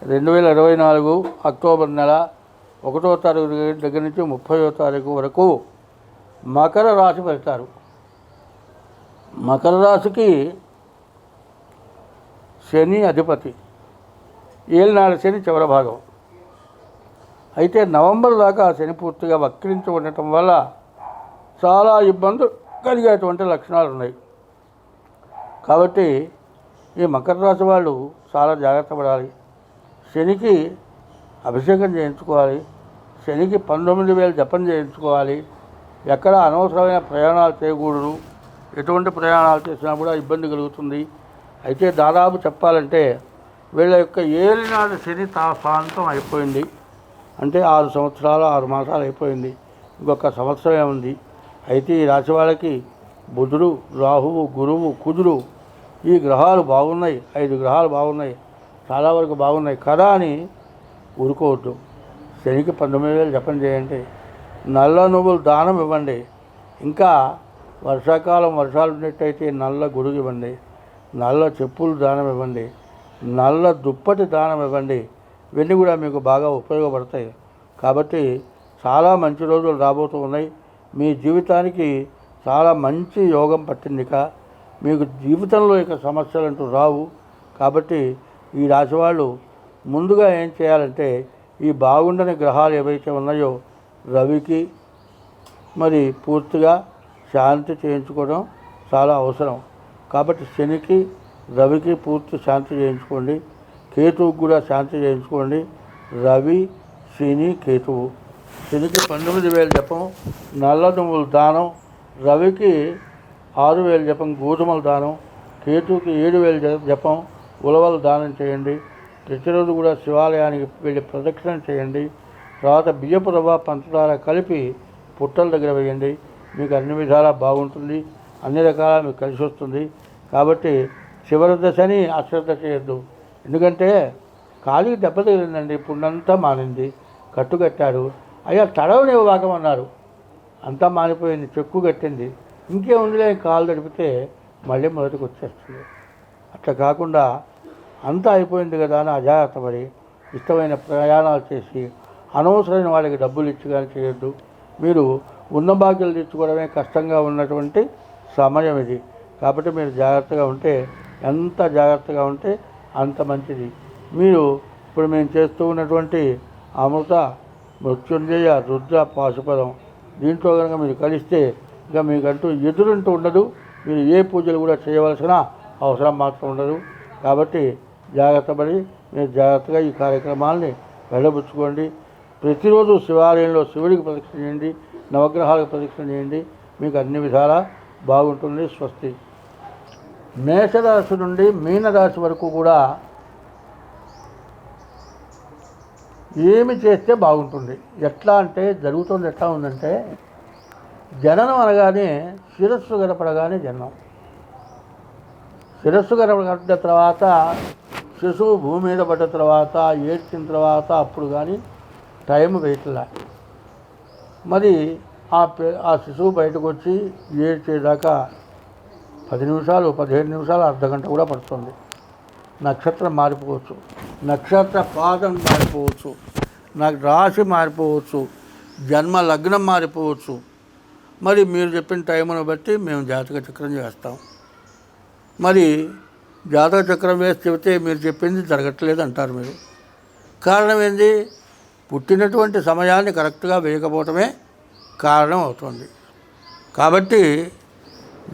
2024 October నెల 1వ తారీఖు దగ్గర నుంచి 30వ తారీఖు వరకు మకర రాశి పెడతారు. మకర రాశికి శని అధిపతి, ఏలినాడు శని చివరి భాగం. అయితే నవంబర్ దాకా శని పూర్తిగా వక్రించి ఉండటం వల్ల చాలా ఇబ్బందులు కలిగేటువంటి లక్షణాలు ఉన్నాయి. కాబట్టి ఈ మకర రాశి వాళ్ళు చాలా జాగ్రత్త పడాలి. శనికి అభిషేకం చేయించుకోవాలి, శనికి 19,000 జపం చేయించుకోవాలి. ఎక్కడ అనవసరమైన ప్రయాణాలు చేయకూడదు. ఎటువంటి ప్రయాణాలు చేసినా కూడా ఇబ్బంది కలుగుతుంది. అయితే దాదాపు చెప్పాలంటే వీళ్ళ యొక్క ఏలినాడు శని ప్రాంతం అయిపోయింది. అంటే 6 సంవత్సరాలు 6 మాసాలు అయిపోయింది. ఇంకొక సంవత్సరమే ఉంది. అయితే ఈ రాశి వాళ్ళకి బుధుడు, రాహువు, గురువు, కుజుడు ఈ గ్రహాలు బాగున్నాయి. 5 గ్రహాలు బాగున్నాయి, చాలా వరకు బాగున్నాయి కదా అని ఊరుకోవద్దు. శనికి 19,000 జపం చేయండి, నల్ల నువ్వులు దానం ఇవ్వండి. ఇంకా వర్షాకాలం వర్షాలు ఉన్నట్టయితే నల్ల గొడుగు ఇవ్వండి, నల్ల చెప్పులు దానం ఇవ్వండి, నల్ల దుప్పటి దానం ఇవ్వండి. ఇవన్నీ కూడా మీకు బాగా ఉపయోగపడతాయి. కాబట్టి చాలా మంచి రోజులు రాబోతూ ఉన్నాయి. మీ జీవితానికి చాలా మంచి యోగం పట్టిందిక. మీకు జీవితంలో ఇక సమస్యలు అంటూ రావు. కాబట్టి ఈ రాశి వాళ్ళు ముందుగా ఏం చేయాలంటే ఈ బాగుండని గ్రహాలు ఏవైతే ఉన్నాయో రవికి మరి పూర్తిగా శాంతి చేయించుకోవడం చాలా అవసరం. కాబట్టి శనికి, రవికి పూర్తి శాంతి చేయించుకోండి. కేతువుకి కూడా శాంతి చేయించుకోండి. రవి, శని, కేతువు. శనికి 19,000 జపం, నల్ల నువ్వులు దానం. రవికి 6,000 జపం, గోధుమల దానం. కేతువుకి 7,000 జపం, ఉలవలు దానం చేయండి. ప్రతిరోజు కూడా శివాలయానికి వెళ్ళి ప్రదక్షిణ చేయండి. తర్వాత బియ్యపు రవ్వ, పంచదార కలిపి పుట్టల దగ్గర వేయండి. మీకు అన్ని విధాలా బాగుంటుంది, అన్ని రకాల మీకు కలిసి వస్తుంది. కాబట్టి చివరి దశని అశ్రద్ధ చేయొద్దు. ఎందుకంటే కాలికి దెబ్బ తగిలిందండి, పుండంతా మానింది, కట్టుకట్టాడు. అయ్యా తడవనివ్వ వాకమన్నారు, అంతా మానిపోయింది, చెక్కు కట్టింది, ఇంకేముందిలే కాలు తడిపితే మళ్ళీ మొదటికి వచ్చేస్తుంది. అట్లా కాకుండా అంతా అయిపోయింది కదా అని అజాగ్రత్త పడి ఇష్టమైన ప్రయాణాలు చేసి అనవసరమైన వాళ్ళకి డబ్బులు ఇచ్చి కానీ చేయొద్దు. మీరు ఉన్న బాకీలు తెచ్చుకోవడమే కష్టంగా ఉన్నటువంటి సమయం ఇది. కాబట్టి మీరు జాగ్రత్తగా ఉంటే, ఎంత జాగ్రత్తగా ఉంటే అంత మంచిది. మీరు ఇప్పుడు మేము చేస్తూ ఉన్నటువంటి అమృత, మృత్యుంజయ, రుద్ర, పాశుపదం దీంట్లో కనుక మీరు కలిస్తే ఇక మీకంటూ ఎదురంటూ ఉండదు. మీరు ఏ పూజలు కూడా చేయవలసిన అవసరం మాత్రం ఉండదు. కాబట్టి జాగ్రత్త పడి మీరు జాగ్రత్తగా ఈ కార్యక్రమాలని వెళ్ళబుచ్చుకోండి. ప్రతిరోజు శివాలయంలో శివుడికి ప్రదక్షిణ చేయండి, నవగ్రహాలకు ప్రదక్షిణ చేయండి. మీకు అన్ని విధాలా బాగుంటుంది. స్వస్తి. మేషరాశి నుండి మీనరాశి వరకు కూడా ఏమి చేస్తే బాగుంటుంది, ఎట్లా అంటే జరుగుతుంది. ఎట్లా ఉందంటే జననం అనగానే శిరస్సు గడపడగానే జననం. శిరస్సు గడపడిన తర్వాత శిశువు భూమి మీద పడ్డ తర్వాత ఏడ్చిన తర్వాత అప్పుడు కానీ టైం వేయట్లా. మరి ఆ శిశువు బయటకు వచ్చి ఏడ్చేదాకా 10 నిమిషాలు, 15 నిమిషాలు, అర్ధగంట కూడా పడుతుంది. నక్షత్రం మారిపోవచ్చు, నక్షత్ర పాదం మారిపోవచ్చు, రాశి మారిపోవచ్చు, జన్మ లగ్నం మారిపోవచ్చు. మరి మీరు చెప్పిన టైంను బట్టి మేము జాతక చక్రం చేస్తాం. మరి జాతక చక్రం వేసి చెబితే మీరు చెప్పింది జరగట్లేదు అంటారు. మీరు కారణం ఏంది? పుట్టినటువంటి సమయాన్ని కరెక్ట్గా వేయకపోవటమే కారణం అవుతుంది. కాబట్టి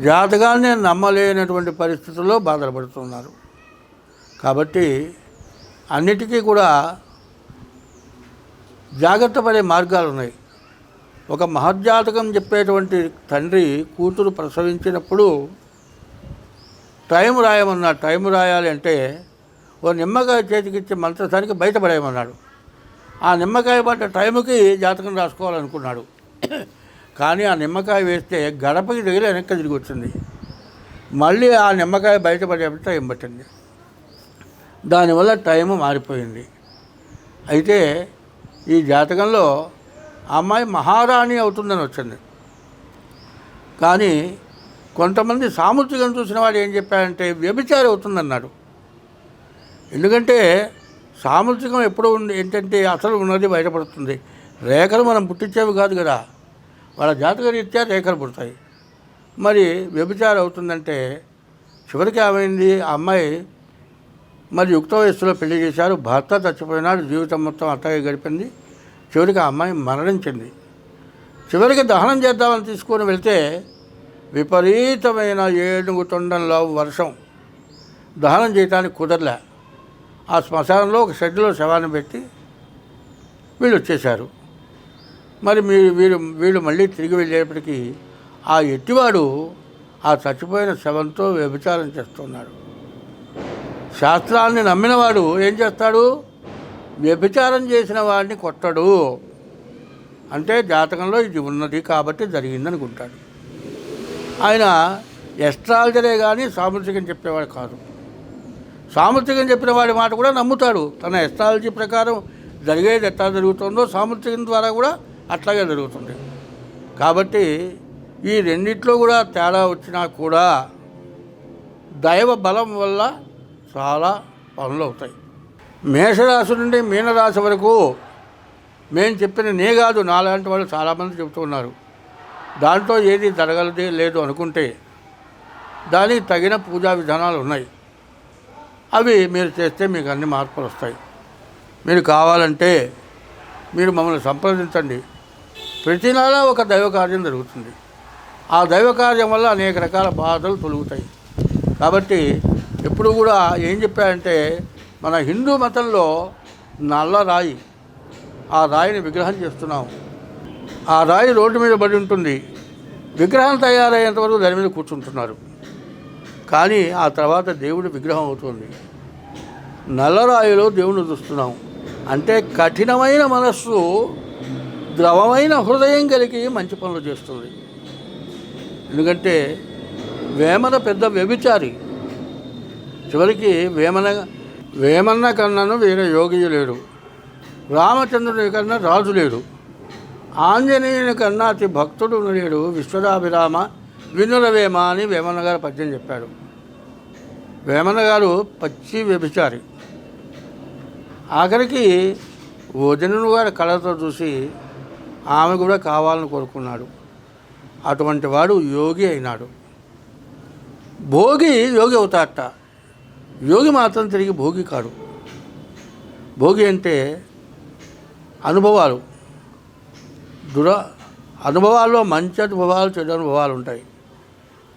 జాతకాన్ని నమ్మలేనటువంటి పరిస్థితుల్లో బాధపడుతున్నారు. కాబట్టి అన్నిటికీ కూడా జాగ్రత్త పడే మార్గాలు ఉన్నాయి. ఒక మహజ్జాతకం చెప్పేటువంటి తండ్రి కూతురు ప్రసవించినప్పుడు టైం రాయమన్నాడు. టైం రాయాలి అంటే ఓ నిమ్మకాయ చేతికిచ్చి మంత్రసానికి బయటపడేయమన్నాడు. ఆ నిమ్మకాయ పడ్డ టైంకి జాతకం రాసుకోవాలనుకున్నాడు. కానీ ఆ నిమ్మకాయ వేస్తే గడపకి దగ్గర వెనక్కి తిరిగి వచ్చింది. మళ్ళీ ఆ నిమ్మకాయ బయటపడే టైం పట్టింది. దానివల్ల టైం మారిపోయింది. అయితే ఈ జాతకంలో అమ్మాయి మహారాణి అవుతుందని వచ్చింది. కానీ కొంతమంది సాముద్రికం చూసిన వాడు ఏం చెప్పాడంటే వ్యభిచారి అవుతుందన్నాడు. ఎందుకంటే సాముద్రికం ఎప్పుడు ఏంటంటే అసలు ఉన్నది బయటపడుతుంది. రేఖలు మనం పుట్టించేవి కాదు కదా, వాళ్ళ జాతక రీత్యా రేఖలు పుడతాయి. మరి వ్యభిచారం అవుతుందంటే చివరికి ఏమైంది, ఆ అమ్మాయి మరి యుక్త వయస్సులో పెళ్లి చేశారు, భర్త చచ్చిపోయినాడు, జీవితం మొత్తం అట్టగే గడిపింది. చివరికి ఆ అమ్మాయి మరణించింది. చివరికి దహనం చేద్దామని తీసుకొని వెళ్తే విపరీతమైన 7 తొండంలో వర్షం, దహనం చేయడానికి కుదరలే. ఆ శ్మశానంలో ఒక షెడ్లో శవాన్ని పెట్టి వీళ్ళు వచ్చేశారు. మరి వీళ్ళు మళ్ళీ తిరిగి వెళ్ళేప్పటికీ ఆ ఎట్టివాడు ఆ చచ్చిపోయిన శవంతో వ్యభిచారం చేస్తున్నాడు. శాస్త్రాన్ని నమ్మినవాడు ఏం చేస్తాడు, వ్యభిచారం చేసిన వాడిని కొట్టడు. అంటే జాతకంలో ఇది ఉన్నది కాబట్టి జరిగిందనుకుంటాడు. ఆయన ఎస్ట్రాలజరే కానీ సాముద్రికం చెప్పేవాడు కాదు. సాముద్రికం చెప్పిన వాడి మాట కూడా నమ్ముతాడు. తన ఎస్ట్రాలజీ ప్రకారం జరిగేది ఎట్లా జరుగుతుందో సాముద్రికం ద్వారా కూడా అట్లాగే జరుగుతుంది. కాబట్టి ఈ రెండిట్లో కూడా తేడా వచ్చినా కూడా దైవ బలం వల్ల చాలా పనులు అవుతాయి. మేషరాశి నుండి మీనరాశి వరకు మేము చెప్పిన నే కాదు, నాలాంటి వాళ్ళు చాలామంది చెబుతున్నారు. దాంట్లో ఏది జరగలది లేదు అనుకుంటే దానికి తగిన పూజా విధానాలు ఉన్నాయి. అవి మీరు చేస్తే మీకు అన్ని మార్పులు వస్తాయి. మీరు కావాలంటే మీరు మమ్మల్ని సంప్రదించండి. ప్రతి నెల ఒక దైవ కార్యం జరుగుతుంది. ఆ దైవ కార్యం వల్ల అనేక రకాల బాధలు తొలుగుతాయి. కాబట్టి ఎప్పుడు కూడా ఏం చెప్పారంటే, మన హిందూ మతంలో నల్ల రాయి, ఆ రాయిని విగ్రహం చేస్తున్నాం. ఆ రాయి రోడ్డు మీద పడి ఉంటుంది. విగ్రహం తయారయ్యేంత వరకు దాని మీద కూర్చుంటున్నారు. కానీ ఆ తర్వాత దేవుడి విగ్రహం అవుతుంది. నల్లరాయిలో దేవుని చూస్తున్నాం. అంటే కఠినమైన మనస్సు ద్రవమైన హృదయం కలిగి మంచి పనులు చేస్తుంది. ఎందుకంటే వేమన పెద్ద వ్యభిచారి. చివరికి వేమన్న కన్నాను వేరే యోగి లేడు, రామచంద్రుని కన్నా రాజు లేడు, ఆంజనేయుని కన్నా అతి భక్తుడు లేడు, విశ్వదాభిరామ వినురవేమ అని వేమన్న గారు పద్యం చెప్పాడు. వేమన్న గారు పచ్చి వ్యభిచారి. ఆఖరికి వదినను గారి కళతో చూసి ఆమె కూడా కావాలని కోరుకున్నాడు. అటువంటి వాడు యోగి అయినాడు. భోగి యోగి అవుతాడట, యోగి మాత్రం తిరిగి భోగి కాడు. భోగి అంటే అనుభవాలు, అనుభవాల్లో మంచి అనుభవాలు, చెడు అనుభవాలు ఉంటాయి.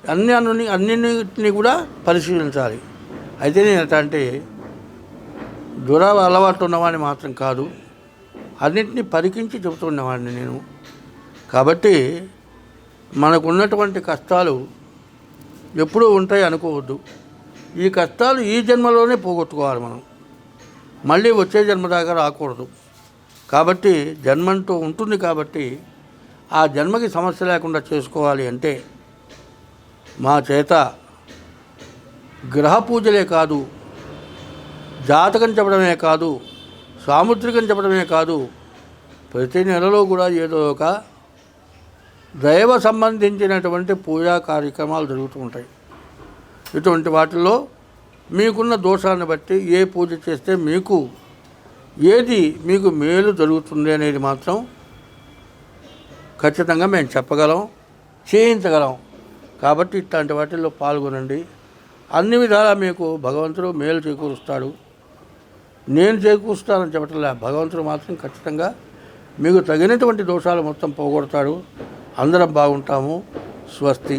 అన్నింటినీ కూడా పరిశీలించాలి. అయితే నేను అంటే అలవాటు ఉన్నవాడిని మాత్రం కాదు, అన్నింటినీ పరికించి చెబుతున్నవాడిని నేను. కాబట్టి మనకున్నటువంటి కష్టాలు ఎప్పుడూ ఉంటాయి అనుకోవద్దు. ఈ కష్టాలు ఈ జన్మలోనే పోగొట్టుకోవాలి మనం, మళ్ళీ వచ్చే జన్మ దాకా రాకూడదు. కాబట్టి జన్మంటూ ఉంటుంది కాబట్టి ఆ జన్మకి సమస్య లేకుండా చేసుకోవాలి అంటే మా చేత గ్రహ పూజలే కాదు, జాతకం చెప్పడమే కాదు, సాముద్రికం చెప్పడమే కాదు, ప్రతి నెలలో కూడా ఏదో ఒక దైవ సంబంధించినటువంటి పూజా కార్యక్రమాలు జరుగుతూ ఉంటాయి. ఇటువంటి వాటిల్లో మీకున్న దోషాన్ని బట్టి ఏ పూజ చేస్తే మీకు మేలు జరుగుతుంది అనేది మాత్రం ఖచ్చితంగా మేము చెప్పగలం, చేయించగలం. కాబట్టి ఇట్లాంటి వాటిల్లో పాల్గొనండి. అన్ని విధాలా మీకు భగవంతుడు మేలు చేకూరుస్తాడు. నేను చేకూరుస్తానని చెప్పట్లే, భగవంతుడు మాత్రం ఖచ్చితంగా మీకు తగినటువంటి దోషాలు మొత్తం పోగొడతాడు. అందరం బాగుంటాము. స్వస్తి.